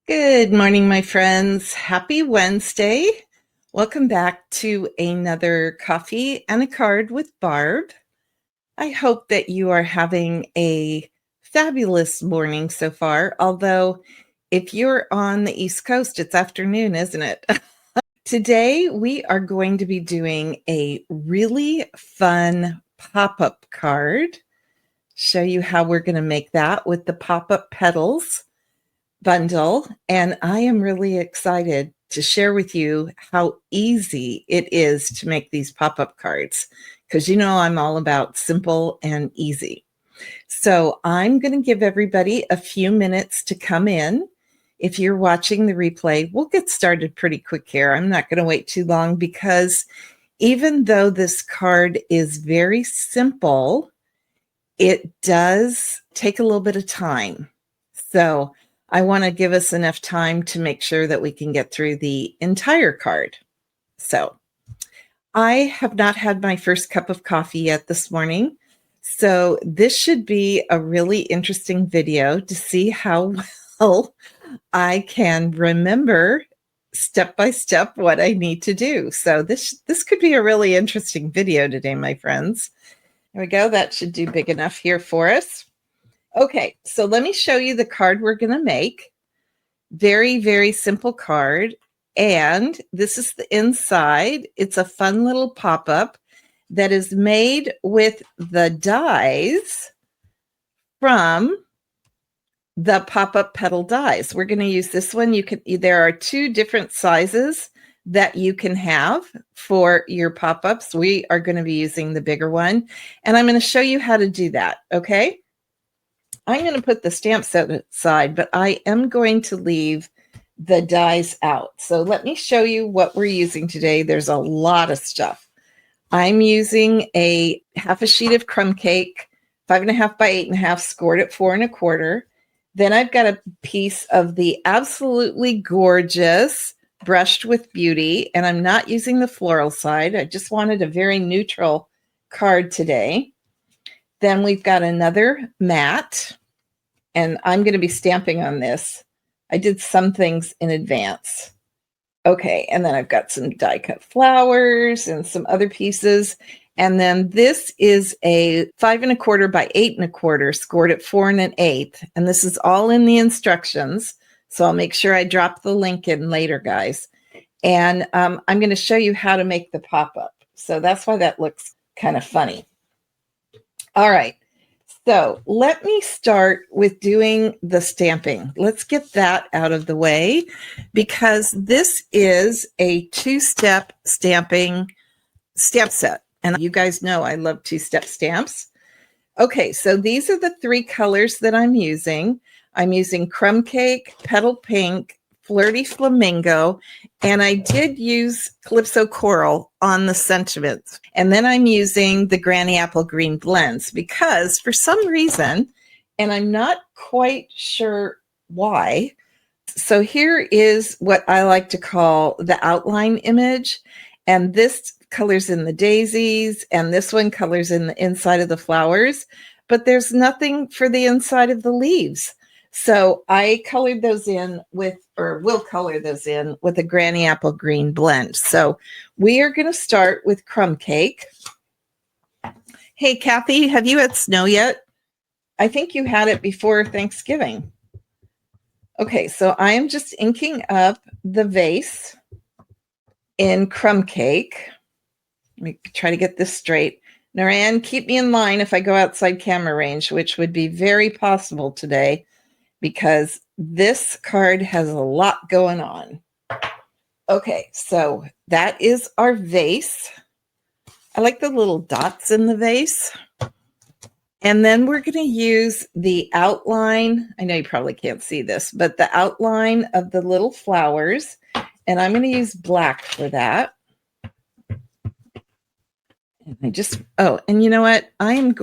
Good morning, my friends. Happy Wednesday. Welcome back to another coffee and a card with Barb. I hope that you are having a fabulous morning so far, although if you're on the East Coast, it's afternoon, isn't it? Today, we are going to be doing a really fun pop-up card. Show you how we're going to make that with the Pop-Up Petals Bundle, and I am really excited to share with you how easy it is to make these pop-up cards, because you know I'm all about simple and easy. So I'm going to give everybody a few minutes to come in. If you're watching the replay, we'll get started pretty quick here. I'm not going to wait too long because even though this card is very simple, it does take a little bit of time. So I want to give us enough time to make sure that we can get through the entire card. So I have not had my first cup of coffee yet this morning. So this should be a really interesting video to see how well I can remember step by step what I need to do. So this could be a really interesting video today, my friends. There we go. That should do big enough here for us. Okay, so let me show you the card we're going to make. Very, very simple card. And this is the inside. It's a fun little pop-up that is made with the dies from the Pop-Up Petal Dies. We're going to use this one. There are two different sizes that you can have for your pop-ups. We are going to be using the bigger one, and I'm going to show you how to do that, okay? I'm going to put the stamp set aside, but I am going to leave the dies out. So let me show you what we're using today. There's a lot of stuff. I'm using a half a sheet of crumb cake, 5.5 by 8.5, scored at 4 1/4. Then I've got a piece of the absolutely gorgeous Brushed with Beauty, and I'm not using the floral side. I just wanted a very neutral card today. Then we've got another mat, and I'm going to be stamping on this. I did some things in advance. Okay, and then I've got some die cut flowers and some other pieces. And then this is a 5 1/4 by 8 1/4, scored at 4 1/8. And this is all in the instructions. So I'll make sure I drop the link in later, guys. And I'm going to show you how to make the pop-up. So that's why that looks kind of funny. All right, so let me start with doing the stamping. Let's get that out of the way because this is a two-step stamping stamp set. And you guys know I love two-step stamps. Okay, so these are the three colors that I'm using. I'm using Crumb Cake, Petal Pink, Flirty Flamingo, and I did use Calypso Coral on the sentiments. And then I'm using the Granny Apple Green blends because for some reason, and I'm not quite sure why, so here is what I like to call the outline image. And this colors in the daisies, and this one colors in the inside of the flowers, but there's nothing for the inside of the leaves. So I colored those in with, or will color those in with a Granny Apple Green blend. So we are going to start with Crumb Cake. Hey, Kathy, have you had snow yet? I think you had it before Thanksgiving. Okay, so I am just inking up the vase in Crumb Cake. Let me try to get this straight. Naran, keep me in line if I go outside camera range, which would be very possible today because this card has a lot going on. Okay, so that is our vase. I like the little dots in the vase. And then we're going to use the outline. I know you probably can't see this, but the outline of the little flowers. And I'm going to use black for that. And you know what? I'm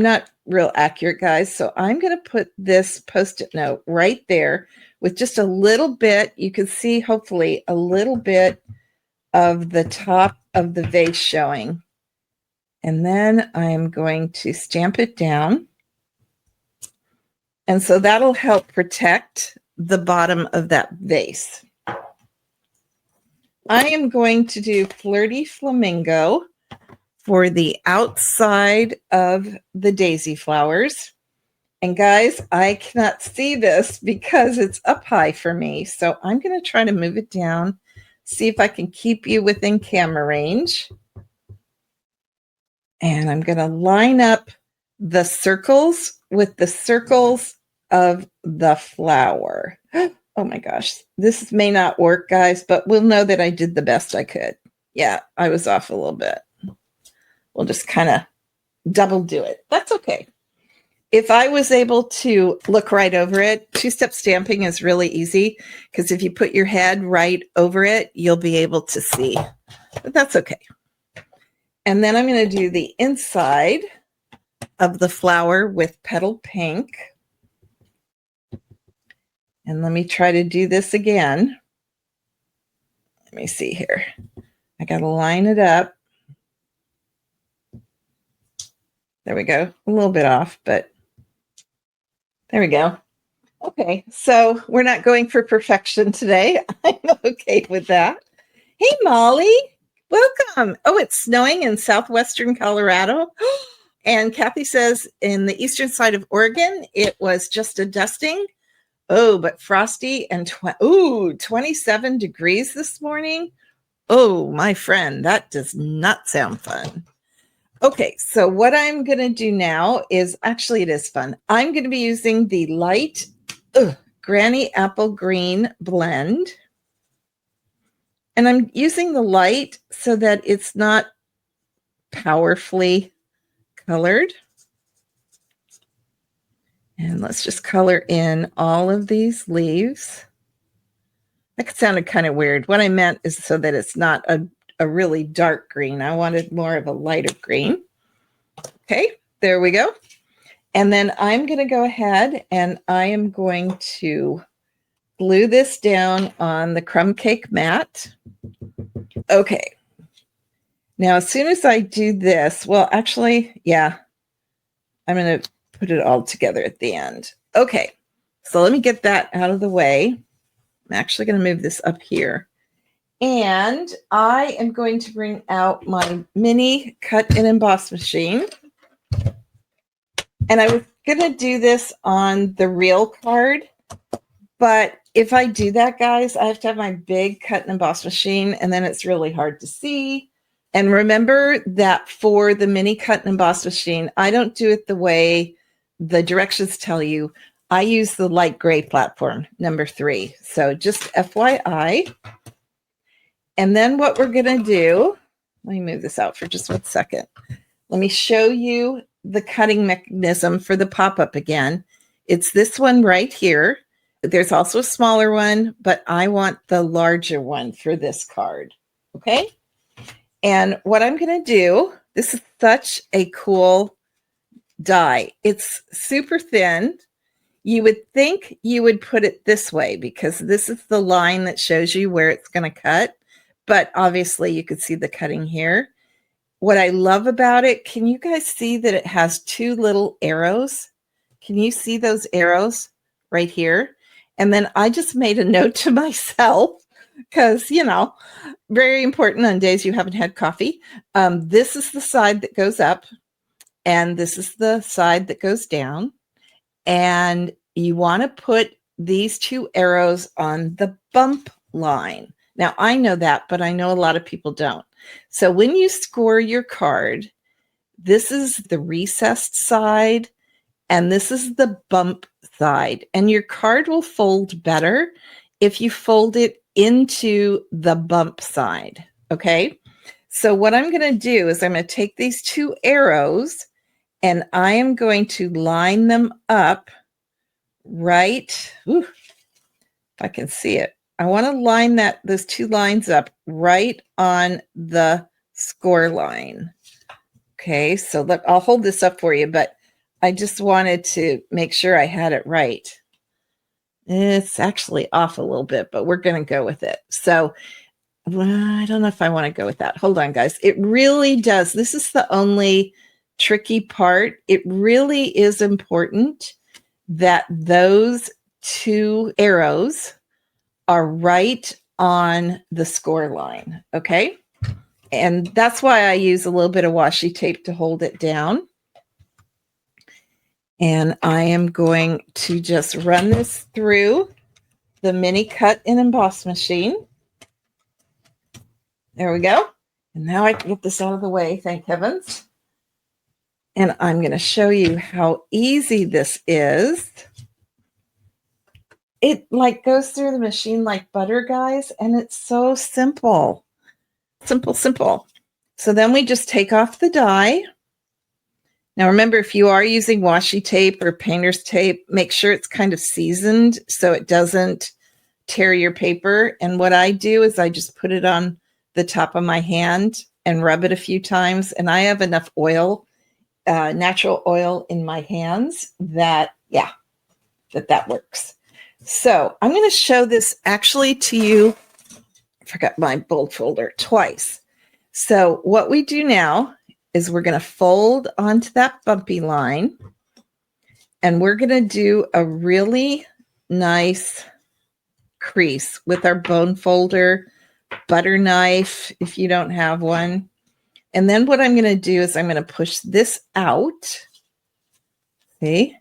not real accurate, guys. So I'm going to put this Post-it note right there with just a little bit. You can see, hopefully, a little bit of the top of the vase showing. And then I'm going to stamp it down. And so that'll help protect the bottom of that vase. I am going to do Flirty Flamingo for the outside of the daisy flowers. And guys, I cannot see this because it's up high for me. So I'm going to try to move it down, see if I can keep you within camera range. And I'm going to line up the circles with the circles of the flower. Oh my gosh, this may not work, guys, but we'll know that I did the best I could. Yeah, I was off a little bit. We'll just kind of double do it. That's okay. If I was able to look right over it, two-step stamping is really easy because if you put your head right over it, you'll be able to see. But that's okay. And then I'm going to do the inside of the flower with petal pink. And let me try to do this again. Let me see here. I got to line it up. There we go. A little bit off, but there we go. Okay, so we're not going for perfection today. I'm okay with that. Hey, Molly, welcome. Oh, it's snowing in southwestern Colorado. And Kathy says in the eastern side of Oregon, it was just a dusting. Oh, but frosty and 27 degrees this morning. Oh, my friend, that does not sound fun. Okay, so what I'm going to do now is, actually it is fun. I'm going to be using the light Granny Apple Green blend. And I'm using the light so that it's not powerfully colored. And let's just color in all of these leaves. That sounded kind of weird. What I meant is so that it's not a really dark green. I wanted more of a lighter green. Okay, there we go. And then I'm going to go ahead and I am going to glue this down on the crumb cake mat. Okay. Now, as soon as I do this, well, actually, yeah, I'm going to put it all together at the end. Okay, so let me get that out of the way. I'm actually going to move this up here. And I am going to bring out my mini cut and emboss machine. And I was going to do this on the real card. But if I do that, guys, I have to have my big cut and emboss machine. And then it's really hard to see. And remember that for the mini cut and emboss machine, I don't do it the way the directions tell you. I use the light gray platform, number 3. So just FYI. And then what we're going to do, let me move this out for just 1 second. Let me show you the cutting mechanism for the pop-up again. It's this one right here. There's also a smaller one, but I want the larger one for this card. Okay? And what I'm going to do, this is such a cool die. It's super thin. You would think you would put it this way because this is the line that shows you where it's going to cut. But obviously you could see the cutting here. What I love about it, can you guys see that it has 2 little arrows? Can you see those arrows right here? And then I just made a note to myself because, you know, very important on days you haven't had coffee. This is the side that goes up and this is the side that goes down. And you want to put these 2 arrows on the bump line. Now, I know that, but I know a lot of people don't. So when you score your card, this is the recessed side, and this is the bump side. And your card will fold better if you fold it into the bump side, okay? So what I'm going to do is I'm going to take these 2 arrows, and I am going to line them up right, if I can see it. I want to line those 2 lines up right on the score line. Okay, so I'll hold this up for you, but I just wanted to make sure I had it right. It's actually off a little bit, but we're going to go with it. So I don't know if I want to go with that. Hold on, guys. It really does. This is the only tricky part. It really is important that those two arrows are right on the score line, okay? And that's why I use a little bit of washi tape to hold it down. And I am going to just run this through the mini cut and emboss machine. There we go. And now I can get this out of the way, thank heavens. And I'm going to show you how easy this is. It like goes through the machine like butter, guys, and it's so simple. Simple, simple. So then we just take off the die. Now remember, if you are using washi tape or painter's tape, make sure it's kind of seasoned so it doesn't tear your paper. And what I do is I just put it on the top of my hand and rub it a few times. And I have enough oil, natural oil in my hands that works. So I'm going to show this actually to you. I forgot my bold folder twice. So what we do now is we're going to fold onto that bumpy line, and we're going to do a really nice crease with our bone folder, butter knife, if you don't have one. And then what I'm going to do is I'm going to push this out. See?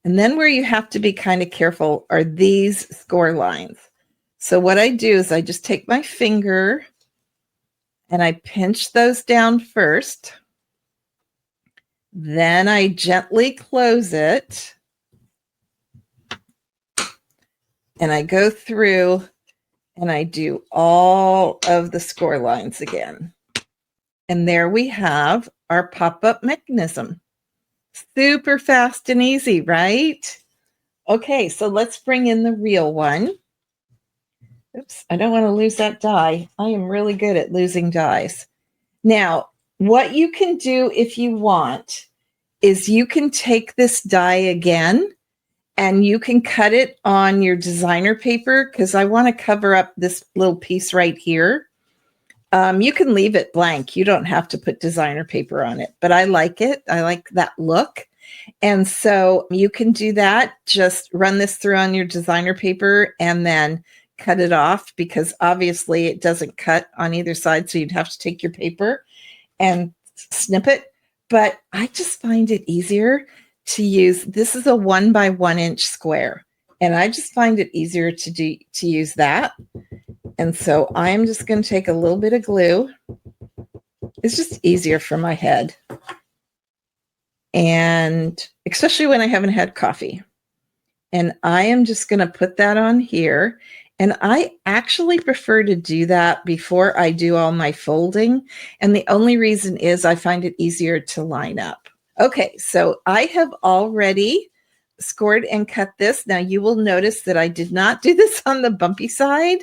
And then where you have to be kind of careful are these score lines. So what I do is I just take my finger and I pinch those down first. Then I gently close it. And I go through and I do all of the score lines again. And there we have our pop-up mechanism. Super fast and easy, right? Okay, so let's bring in the real one. Oops, I don't want to lose that die. I am really good at losing dies. Now, what you can do if you want is you can take this die again and you can cut it on your designer paper, because I want to cover up this little piece right here. You can leave it blank. You don't have to put designer paper on it, but I like it. I like that look. And so you can do that. Just run this through on your designer paper and then cut it off, because obviously it doesn't cut on either side. So you'd have to take your paper and snip it. But I just find it easier to use. This is a 1 by 1 inch square, and I just find it easier to use that. And so I'm just going to take a little bit of glue. It's just easier for my head. And especially when I haven't had coffee. And I am just going to put that on here. And I actually prefer to do that before I do all my folding. And the only reason is I find it easier to line up. Okay, so I have already scored and cut this. Now you will notice that I did not do this on the bumpy side,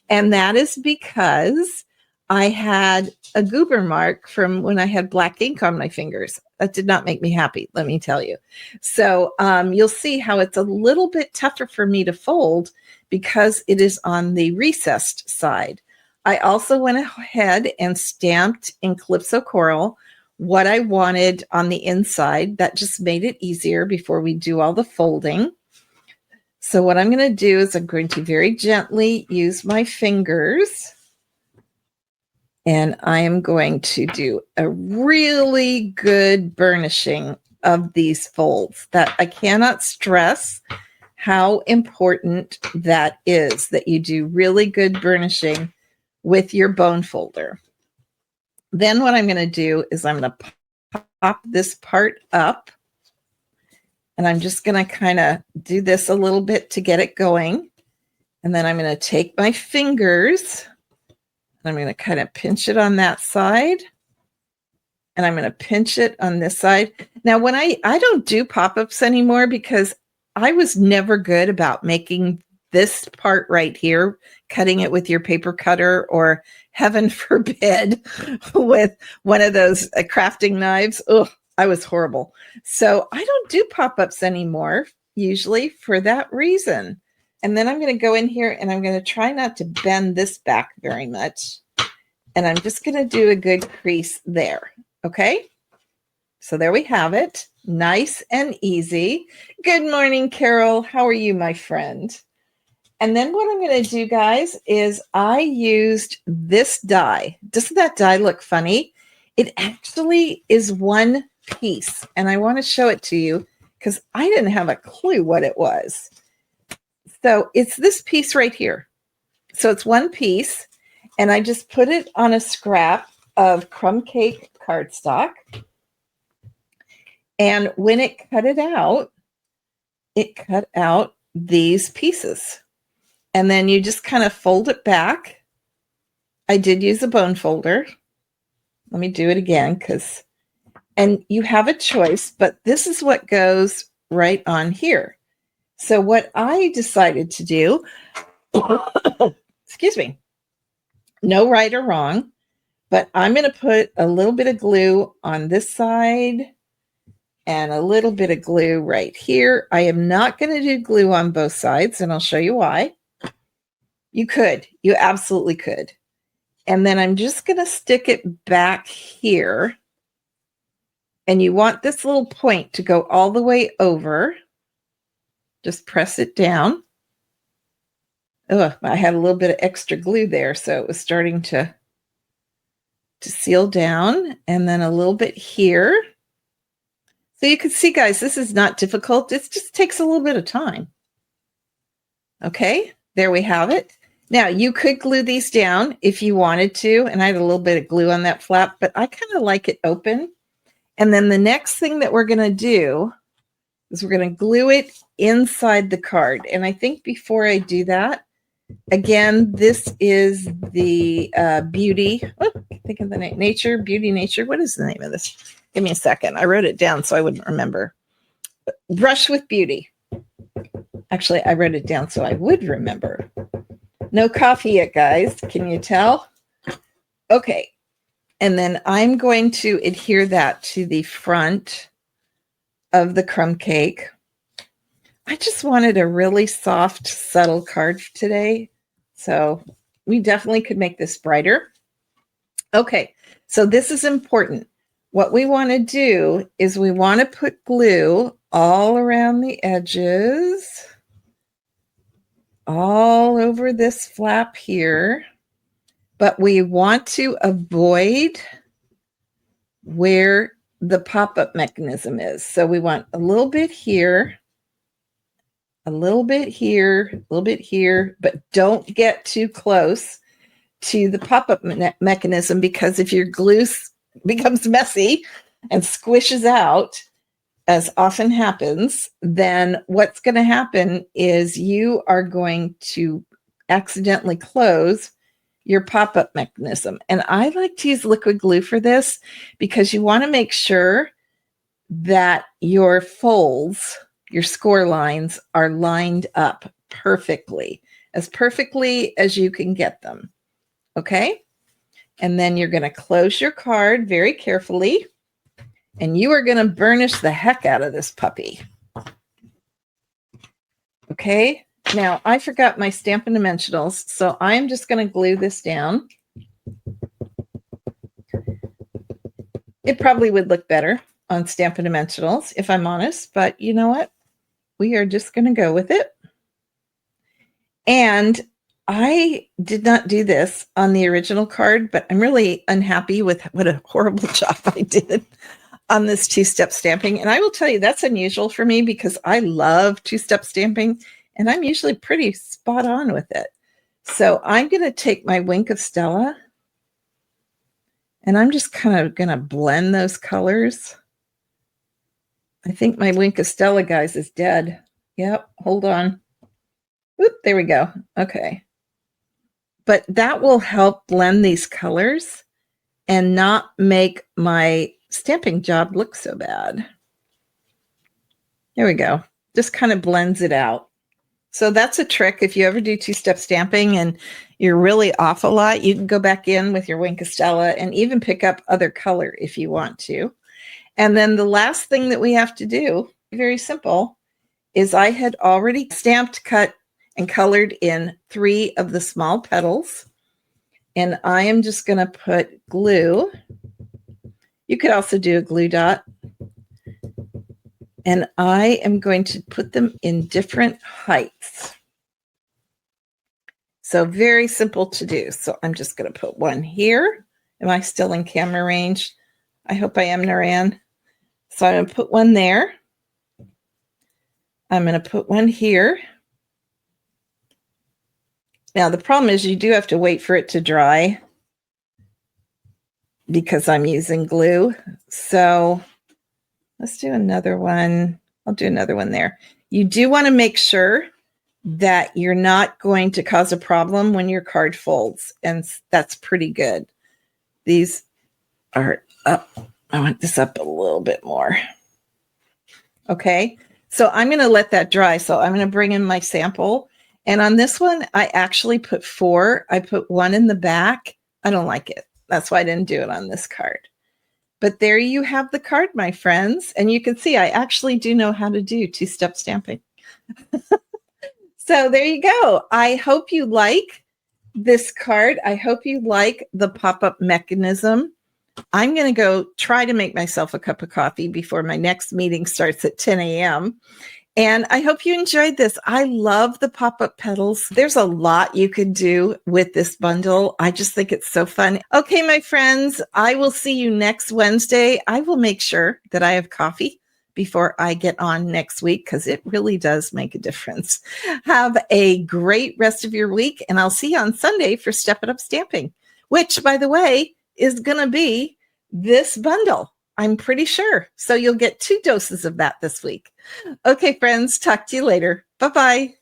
and that is because I had a goober mark from when I had black ink on my fingers. That did not make me happy, let me tell you. So you'll see how it's a little bit tougher for me to fold because it is on the recessed side. I also went ahead and stamped in 𝗧𝘂𝗹𝗶 what I wanted on the inside. That just made it easier before we do all the folding. So what I'm going to do is I'm going to very gently use my fingers, and I am going to do a really good burnishing of these folds. That I cannot stress how important that is, that you do really good burnishing with your bone folder. Then what I'm going to do is I'm going to pop this part up, and I'm just going to kind of do this a little bit to get it going. And then I'm going to take my fingers and I'm going to kind of pinch it on that side, and I'm going to pinch it on this side. Now, when I don't do pop-ups anymore because I was never good about making this part right here, cutting it with your paper cutter, or heaven forbid with one of those crafting knives. Ugh, I was horrible. So I don't do pop-ups anymore, usually for that reason. And then I'm going to go in here and I'm going to try not to bend this back very much. And I'm just going to do a good crease there. Okay. So there we have it. Nice and easy. Good morning, Carol. How are you, my friend? And then what I'm going to do, guys, is I used this die. Doesn't that die look funny? It actually is one piece, and I want to show it to you because I didn't have a clue what it was. So it's this piece right here. So it's one piece, and I just put it on a scrap of crumb cake cardstock. And when it cut out these pieces. And then you just kind of fold it back. I did use a bone folder. Let me do it again and you have a choice, but this is what goes right on here. So what I decided to do, excuse me, no right or wrong, but I'm going to put a little bit of glue on this side and a little bit of glue right here. I am not going to do glue on both sides, and I'll show you why. You absolutely could. And then I'm just going to stick it back here. And you want this little point to go all the way over. Just press it down. Oh, I had a little bit of extra glue there, so it was starting to seal down. And then a little bit here. So you can see, guys, this is not difficult. It just takes a little bit of time. Okay, there we have it. Now, you could glue these down if you wanted to, and I had a little bit of glue on that flap, but I kind of like it open. And then the next thing that we're going to do is we're going to glue it inside the card. And I think before I do that, again, this is the Beauty. Oh, I think of the name. Beauty Nature. What is the name of this? Give me a second. I wrote it down so I wouldn't remember. Brush with Beauty. Actually, I wrote it down so I would remember. No coffee yet, guys. Can you tell? Okay. And then I'm going to adhere that to the front of the crumb cake. I just wanted a really soft, subtle card today. So we definitely could make this brighter. Okay. So this is important. What we want to do is we want to put glue all around the edges, all over this flap here, but we want to avoid where the pop-up mechanism is. So we want a little bit here, a little bit here, a little bit here, but don't get too close to the pop-up mechanism, because if your glue becomes messy and squishes out, as often happens, then what's going to happen is you are going to accidentally close your pop-up mechanism. And I like to use liquid glue for this because you want to make sure that your folds, your score lines, are lined up perfectly as you can get them. Okay? And then you're going to close your card very carefully. And you are going to burnish the heck out of this puppy. Okay, now I forgot my Stampin' Dimensionals, so I'm just going to glue this down. It probably would look better on Stampin' Dimensionals, if I'm honest, but you know what? We are just going to go with it. And I did not do this on the original card, but I'm really unhappy with what a horrible job I did on this two-step stamping. And I will tell you, that's unusual for me because I love two-step stamping and I'm usually pretty spot on with it. So I'm going to take my 𝗩𝗂𝗹𝗃 and I'm just kind of going to blend those colors. I think my 𝗩𝗂𝗹𝗃, guys, is dead. Yep, hold on. Oop, there we go. Okay. But that will help blend these colors and not make my stamping job look so bad. There we go. Just kind of blends it out. So that's a trick. If you ever do two-step stamping and you're really off a lot, you can go back in with your 𝗩𝗂𝗹𝗃 and even pick up other color if you want to. And then the last thing that we have to do, very simple, is I had already stamped, cut, and colored in 3 of the small petals. And I am just going to put glue. You could also do a glue dot. And I am going to put them in different heights. So very simple to do. So I'm just going to put one here. Am I still in camera range? I hope I am, Naran. So I'm going to put one there. I'm going to put one here. Now the problem is you do have to wait for it to dry because I'm using glue. So let's do another one. I'll do another one there. You do want to make sure that you're not going to cause a problem when your card folds, and that's pretty good. These are up. I want this up a little bit more. Okay, so I'm going to let that dry. So I'm going to bring in my sample. And on this one, I actually put 4. I put 1 in the back. I don't like it. That's why I didn't do it on this card. But there you have the card, my friends. And you can see I actually do know how to do 2-step stamping. So there you go. I hope you like this card. I hope you like the pop-up mechanism. I'm going to go try to make myself a cup of coffee before my next meeting starts at 10 a.m. And I hope you enjoyed this. I love the pop-up petals. There's a lot you could do with this bundle. I just think it's so fun. Okay, my friends, I will see you next Wednesday. I will make sure that I have coffee before I get on next week because it really does make a difference. Have a great rest of your week, and I'll see you on Sunday for Step It Up Stamping, which, by the way, is going to be this bundle. I'm pretty sure. So you'll get 2 doses of that this week. Okay, friends, talk to you later. Bye-bye.